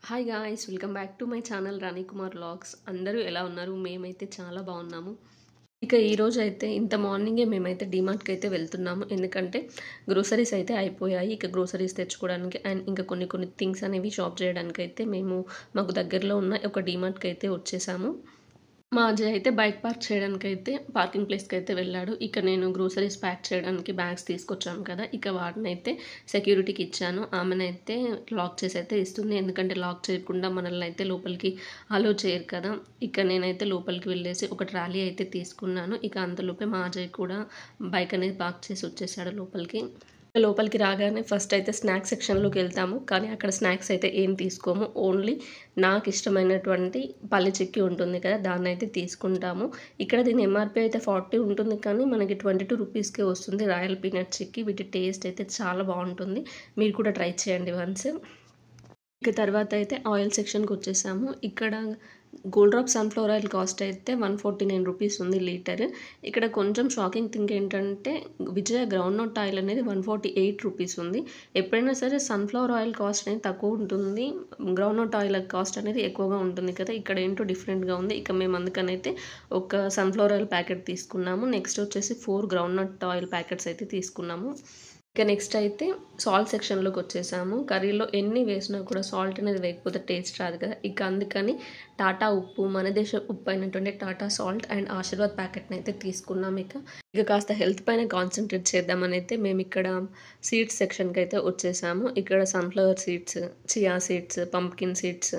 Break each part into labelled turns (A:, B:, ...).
A: Hi guys, welcome back to my channel Rani Kumar vlogs. అందరూ ఎలా ఉన్నారు? మేమైతే చాలా బాగున్నాము. ఇక ఈరోజు అయితే ఇంత మార్నింగే మేమైతే డీమార్ట్కి అయితే వెళ్తున్నాము. ఎందుకంటే గ్రోసరీస్ అయితే అయిపోయాయి. ఇక గ్రోసరీస్ తెచ్చుకోవడానికి అండ్ ఇంకా కొన్ని థింగ్స్ అనేవి షాప్ చేయడానికి అయితే మాకు దగ్గరలో ఉన్న ఒక డీమార్ట్కి అయితే వచ్చేసాము. మా అజయ్ అయితే బైక్ పార్క్ చేయడానికి అయితే పార్కింగ్ ప్లేస్కి అయితే వెళ్ళాడు. ఇక నేను గ్రోసరీస్ ప్యాక్ చేయడానికి బ్యాగ్స్ తీసుకొచ్చాను కదా, ఇక వాటిని అయితే సెక్యూరిటీకి ఇచ్చాను. ఆమెనైతే లాక్ చేసి అయితే ఇస్తుంది. ఎందుకంటే లాక్ చేయకుండా మనల్ని అయితే లోపలికి అలో చేయరు కదా. ఇక నేనైతే లోపలికి వెళ్ళేసి ఒక ట్రాలీ అయితే తీసుకున్నాను. ఇక అంతలోపే మా అజయ్ కూడా బైక్ అనేది పార్క్ చేసి వచ్చేసాడు లోపలికి. లోపలికి రాగానే ఫస్ట్ అయితే స్నాక్స్ సెక్షన్లోకి వెళ్తాము. కానీ అక్కడ స్నాక్స్ అయితే ఏం తీసుకోము. ఓన్లీ నాకు ఇష్టమైనటువంటి పల్లి చిక్కీ ఉంటుంది కదా, దాన్ని అయితే తీసుకుంటాము. ఇక్కడ దీని ఎంఆర్పి అయితే 40 ఉంటుంది, కానీ మనకి 22 రూపీస్కే వస్తుంది రాయల్ పీనట్ చిక్కీ. వీటి టేస్ట్ అయితే చాలా బాగుంటుంది. మీరు కూడా ట్రై చేయండి వన్స్. ఇక తర్వాత అయితే ఆయిల్ సెక్షన్కి వచ్చేసాము. ఇక్కడ gold drop sunflower oil cost అయితే 149 రూపీస్ ఉంది లీటర్. ఇక్కడ కొంచెం షాకింగ్ థింగ్ ఏంటంటే విజయ గ్రౌండ్ నట్ ఆయిల్ అనేది 148 రూపీస్ ఉంది. ఎప్పుడైనా సరే సన్ఫ్లవర్ ఆయిల్ కాస్ట్ అనేది తక్కువ ఉంటుంది, గ్రౌండ్ నట్ ఆయిల్ కాస్ట్ అనేది ఎక్కువగా ఉంటుంది కదా. ఇక్కడ ఏంటో డిఫరెంట్గా ఉంది. ఇక మేము అందుకనైతే ఒక సన్ఫ్లవర్ ఆయిల్ ప్యాకెట్ తీసుకున్నాము. నెక్స్ట్ వచ్చేసి 4 గ్రౌండ్ నట్ ఆయిల్ ప్యాకెట్స్ అయితే తీసుకున్నాము. ఇక నెక్స్ట్ అయితే సాల్ట్ సెక్షన్లోకి వచ్చేసాము. కర్రీలో ఎన్ని వేసినా కూడా సాల్ట్ అనేది వేయకపోతే టేస్ట్ రాదు కదా. ఇక అందుకని టాటా ఉప్పు, మన దేశ ఉప్పు అయినటువంటి టాటా సాల్ట్ అండ్ ఆశీర్వాద్ ప్యాకెట్ని అయితే తీసుకున్నాం. ఇక కాస్త హెల్త్ పైన కాన్సన్ట్రేట్ చేద్దామని అయితే మేము ఇక్కడ సీడ్స్ సెక్షన్కి అయితే వచ్చేసాము. ఇక్కడ sunflower seeds, chia seeds, pumpkin seeds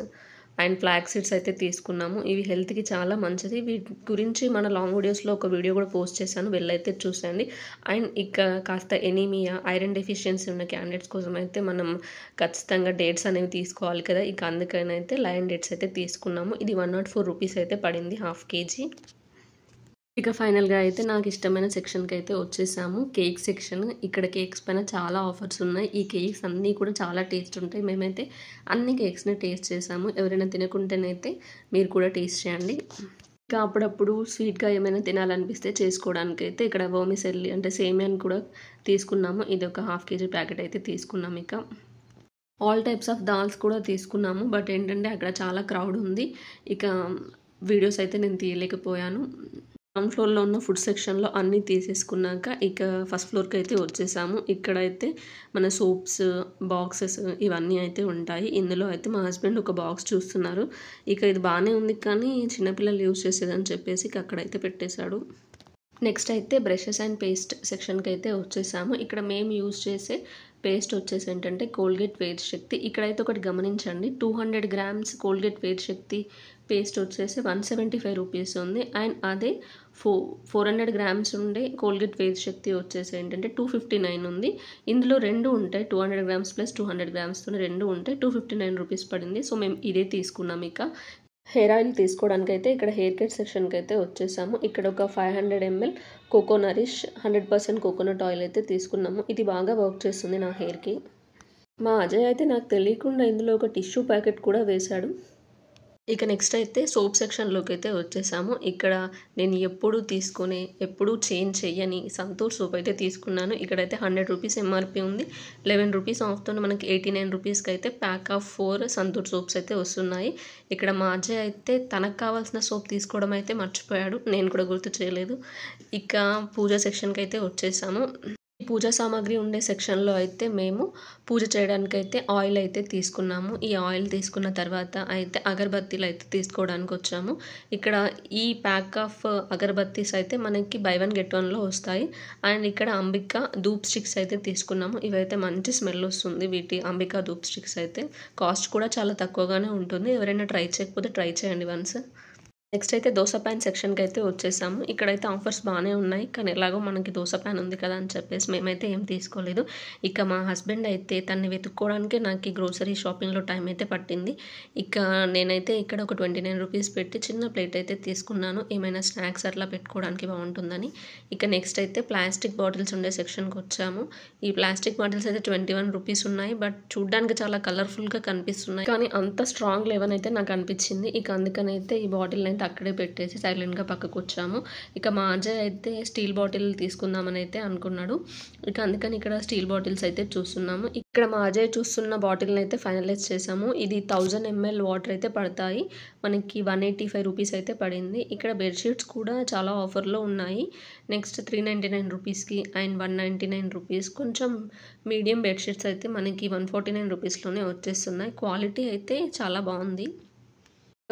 A: and flax seeds అయితే తీసుకున్నాము. ఇవి హెల్త్కి చాలా మంచిది. వీటి గురించి మన లాంగ్ వీడియోస్లో ఒక వీడియో కూడా పోస్ట్ చేశాను, వెళ్ళైతే చూసండి. అండ్ ఇక కాస్త ఎనీమియా, ఐరన్ డెఫిషియన్సీ ఉన్న క్యాండిడేట్స్ కోసం అయితే మనం ఖచ్చితంగా డేట్స్ అనేవి తీసుకోవాలి కదా. ఇక అందుకనైతే లయన్ డేట్స్ అయితే తీసుకున్నాము. ఇది 104 రూపీస్ అయితే పడింది, హాఫ్ కేజీ. ఇక ఫైనల్గా అయితే నాకు ఇష్టమైన సెక్షన్కి అయితే వచ్చేసాము, కేక్ సెక్షన్. ఇక్కడ కేక్స్ పైన చాలా ఆఫర్స్ ఉన్నాయి. ఈ కేక్స్ అన్నీ కూడా చాలా టేస్ట్ ఉంటాయి. మేమైతే అన్ని కేక్స్ని టేస్ట్ చేసాము. ఎవరైనా తినకుంటేనైతే మీరు కూడా టేస్ట్ చేయండి. ఇంకా అప్పుడప్పుడు స్వీట్గా ఏమైనా తినాలనిపిస్తే చేసుకోవడానికి అయితే ఇక్కడ వర్మిసెల్లి అంటే సేమియాని కూడా తీసుకున్నాము. ఇది ఒక హాఫ్ కేజీ ప్యాకెట్ అయితే తీసుకున్నాము. ఇక ఆల్ టైప్స్ ఆఫ్ దాల్స్ కూడా తీసుకున్నాము. బట్ ఏంటంటే అక్కడ చాలా క్రౌడ్ ఉంది. ఇక వీడియోస్ అయితే నేను తీయలేకపోయాను. గ్రౌండ్ ఫ్లోర్లో ఉన్న ఫుడ్ సెక్షన్లో అన్నీ తీసేసుకున్నాక ఇక ఫస్ట్ ఫ్లోర్కి అయితే వచ్చేసాము. ఇక్కడైతే మన సోప్స్ బాక్సెస్ ఇవన్నీ అయితే ఉంటాయి. ఇందులో అయితే మా హస్బెండ్ ఒక బాక్స్ చూస్తున్నారు. ఇక ఇది బాగానే ఉంది, కానీ చిన్నపిల్లలు యూజ్ చేసేదని చెప్పేసి ఇక అక్కడైతే పెట్టేశాడు. నెక్స్ట్ అయితే బ్రషెస్ అండ్ పేస్ట్ సెక్షన్కి అయితే వచ్చేసాము. ఇక్కడ మేము యూజ్ చేసే పేస్ట్ వచ్చేసి ఏంటంటే కోల్గేట్ వేర్ శక్తి. ఇక్కడైతే ఒకటి గమనించండి, 200 గ్రామ్స్ కోల్గేట్ వేర్ శక్తి పేస్ట్ వచ్చేసి 175 రూపీస్ ఉంది. అండ్ అదే 400 గ్రామ్స్ ఉండే కోల్గేట్ వేర్ శక్తి వచ్చేసి ఏంటంటే 259 ఉంది. ఇందులో రెండు ఉంటాయి, 200 గ్రామ్స్ ప్లస్ 200 గ్రామ్స్తో రెండు ఉంటాయి. 259 రూపీస్ పడింది. సో మేము ఇదే తీసుకున్నాం. ఇక హెయిర్ ఆయిల్ తీసుకోవడానికి అయితే ఇక్కడ హెయిర్ కట్ సెక్షన్కి అయితే వచ్చేసాము. ఇక్కడ ఒక 500 ml కోకోనరిష్ 100% కోకోనట్ ఆయిల్ అయితే తీసుకున్నాము. ఇది బాగా వర్క్ చేస్తుంది నా హెయిర్కి. మా అజయ్ అయితే నాకు తెలియకుండా ఇందులో ఒక టిష్యూ ప్యాకెట్ కూడా వేశాడు. ఇక నెక్స్ట్ అయితే సోప్ సెక్షన్లోకి అయితే వచ్చేసాము. ఇక్కడ నేను ఎప్పుడూ చేంజ్ చెయ్యని సంతూర్ సోప్ అయితే తీసుకున్నాను. ఇక్కడైతే 100 రూపీస్ ఎంఆర్పి ఉంది. 11 రూపీస్ ఆఫ్తో మనకి 89 రూపీస్కి అయితే ప్యాక్ ఆఫ్ 4 సంతూర్ సోప్స్ అయితే వస్తున్నాయి. ఇక్కడ మా అజయ్ అయితే తనకు కావాల్సిన సోప్ తీసుకోవడం అయితే మర్చిపోయాడు, నేను కూడా గుర్తు చేయలేదు. ఇక పూజ సెక్షన్కి అయితే వచ్చేసాము. పూజా సామాగ్రి ఉండే సెక్షన్లో అయితే మేము పూజ చేయడానికి అయితే ఆయిల్ అయితే తీసుకున్నాము. ఈ ఆయిల్ తీసుకున్న తర్వాత అయితే అగరబత్తీలు అయితే తీసుకోవడానికి వచ్చాము. ఇక్కడ ఈ ప్యాక్ ఆఫ్ అగరబత్తీస్ అయితే మనకి బై 1 get 1లో వస్తాయి. అండ్ ఇక్కడ అంబికా ధూప్ స్టిక్స్ అయితే తీసుకున్నాము. ఇవైతే మంచి స్మెల్ వస్తుంది. వీటి అంబికా ధూప్ స్టిక్స్ అయితే కాస్ట్ కూడా చాలా తక్కువగానే ఉంటుంది. ఎవరైనా ట్రై చేయకపోతే ట్రై చేయండి వన్స్. నెక్స్ట్ అయితే దోశ ప్యాన్ సెక్షన్కి అయితే వచ్చేసాము. ఇక్కడైతే ఆఫర్స్ బాగానే ఉన్నాయి, కానీ ఎలాగో మనకి దోశ ప్యాన్ ఉంది కదా అని చెప్పేసి మేమైతే ఏం తీసుకోలేదు. ఇక మా హస్బెండ్ అయితే తన్ని వెతుక్కోవడానికే నాకు ఈ గ్రోసరీ షాపింగ్లో టైం అయితే పట్టింది. ఇక నేనైతే ఇక్కడ ఒక 29 రూపీస్ పెట్టి చిన్న ప్లేట్ అయితే తీసుకున్నాను, ఏమైనా స్నాక్స్ అట్లా పెట్టుకోవడానికి బాగుంటుందని. ఇక నెక్స్ట్ అయితే ప్లాస్టిక్ బాటిల్స్ ఉండే సెక్షన్కి వచ్చాము. ఈ ప్లాస్టిక్ బాటిల్స్ అయితే 21 రూపీస్ ఉన్నాయి. బట్ చూడ్డానికి చాలా కలర్ఫుల్గా కనిపిస్తున్నాయి, కానీ అంత స్ట్రాంగ్ లెవెన్ అయితే నాకు అనిపించింది. ఇక అందుకనైతే ఈ బాటిల్ సైలెంట్ అక్కడే పెట్టేసి సైలెంట్గా పక్కకు వచ్చాము. ఇక మా అజయ్ అయితే స్టీల్ బాటిల్ తీసుకుందామని అయితే అనుకున్నాడు. ఇక అందుకని ఇక్కడ స్టీల్ బాటిల్స్ అయితే చూస్తున్నాము. ఇక్కడ మా అజయ్ చూస్తున్న బాటిల్ని అయితే ఫైనలైజ్ చేసాము. ఇది 1000 ml వాటర్ అయితే పడతాయి. మనకి 185 రూపీస్ అయితే పడింది. ఇక్కడ బెడ్షీట్స్ కూడా చాలా ఆఫర్లో ఉన్నాయి. నెక్స్ట్ 399 రూపీస్కి అండ్ 199 రూపీస్. కొంచెం మీడియం బెడ్షీట్స్ అయితే మనకి 149 రూపీస్లోనే వచ్చేస్తున్నాయి. క్వాలిటీ అయితే చాలా బాగుంది.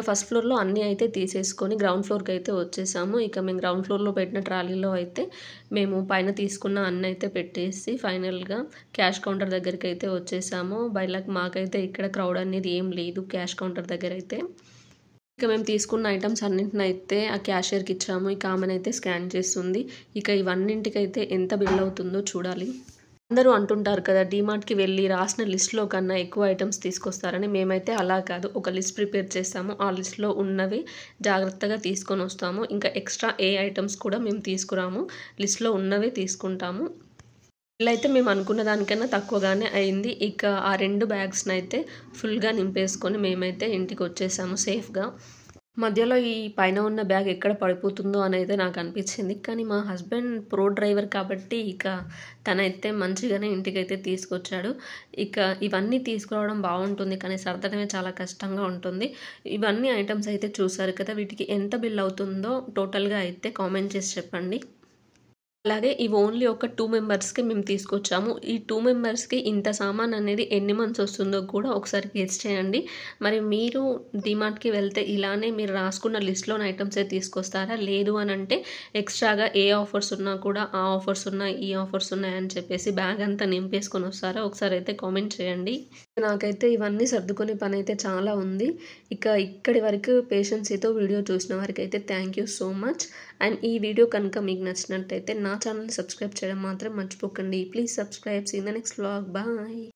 A: ఫస్ట్ ఫ్లోర్లో అన్నీ అయితే తీసేసుకొని గ్రౌండ్ ఫ్లోర్కి అయితే వచ్చేసాము. ఇక మేము గ్రౌండ్ ఫ్లోర్లో పెట్టిన ట్రాలీలో అయితే మేము పైన తీసుకున్న అన్నీ అయితే పెట్టేసి ఫైనల్గా క్యాష్ కౌంటర్ దగ్గరికి అయితే వచ్చేసాము. బై లక్ మాకైతే ఇక్కడ క్రౌడ్ అనేది ఏం లేదు క్యాష్ కౌంటర్ దగ్గర అయితే. ఇక మేము తీసుకున్న ఐటమ్స్ అన్నింటిని అయితే ఆ క్యాషియర్కి ఇచ్చాము. ఇక ఆమెనైతే స్కాన్ చేస్తుంది. ఇక ఇవన్నింటికైతే ఎంత బిల్ అవుతుందో చూడాలి. అందరూ అంటుంటారు కదా డీమార్ట్కి వెళ్ళి రాసిన లిస్ట్లో కన్నా ఎక్కువ ఐటమ్స్ తీసుకొస్తారని. మేమైతే అలా కాదు, ఒక లిస్ట్ ప్రిపేర్ చేస్తాము. ఆ లిస్ట్లో ఉన్నవి జాగ్రత్తగా తీసుకొని వస్తాము. ఇంకా ఎక్స్ట్రా ఏ ఐటమ్స్ కూడా మేము తీసుకురాము, లిస్ట్లో ఉన్నవే తీసుకుంటాము. బిల్ అయితే మేము అనుకున్న దానికన్నా తక్కువగానే అయింది. ఇక ఆ 2 బ్యాగ్స్ని అయితే ఫుల్గా నింపేసుకొని మేమైతే ఇంటికి వచ్చేసాము సేఫ్గా. మధ్యలో ఈ పైన ఉన్న బ్యాగ్ ఎక్కడ పడిపోతుందో అని అయితే నాకు అనిపించింది. కానీ మా హస్బెండ్ ప్రో డ్రైవర్ కాబట్టి ఇక తనైతే మంచిగానే ఇంటికైతే తీసుకొచ్చాడు. ఇక ఇవన్నీ తీసుకురావడం బాగుంటుంది కానీ సర్దడమే చాలా కష్టంగా ఉంటుంది. ఇవన్నీ ఐటమ్స్ అయితే చూసారు కదా, వీటికి ఎంత బిల్ అవుతుందో టోటల్గా అయితే కామెంట్ చేసి చెప్పండి. అలాగే ఇవి ఓన్లీ ఒక 2 మెంబర్స్కి మేము తీసుకొచ్చాము. ఈ 2 మెంబర్స్కి ఇంత సామాన్ అనేది ఎన్ని మంత్స్ వస్తుందో కూడా ఒకసారి గెస్ చేయండి. మరి మీరు డీమార్ట్కి వెళ్తే ఇలానే మీరు రాసుకున్న లిస్ట్లోని ఐటమ్సే తీసుకొస్తారా? లేదు అని అంటే ఎక్స్ట్రాగా ఏ ఆఫర్స్ ఉన్నా కూడా ఆ ఆఫర్స్ ఉన్నాయి ఈ ఆఫర్స్ ఉన్నాయని చెప్పేసి బ్యాగ్ అంతా నింపేసుకొని వస్తారా? ఒకసారి అయితే కామెంట్ చేయండి. నాకైతే ఇవన్నీ సర్దుకునే పని అయితే చాలా ఉంది. ఇక ఇక్కడి వరకు పేషెన్సీతో వీడియో చూసిన వారికి అయితే thank you so much. And ఈ వీడియో కనుక మీకు నచ్చినట్టయితే నా ఛానల్ని సబ్స్క్రైబ్ చేయడం మాత్రం మర్చిపోకండి. Please subscribe. See in the next vlog. Bye.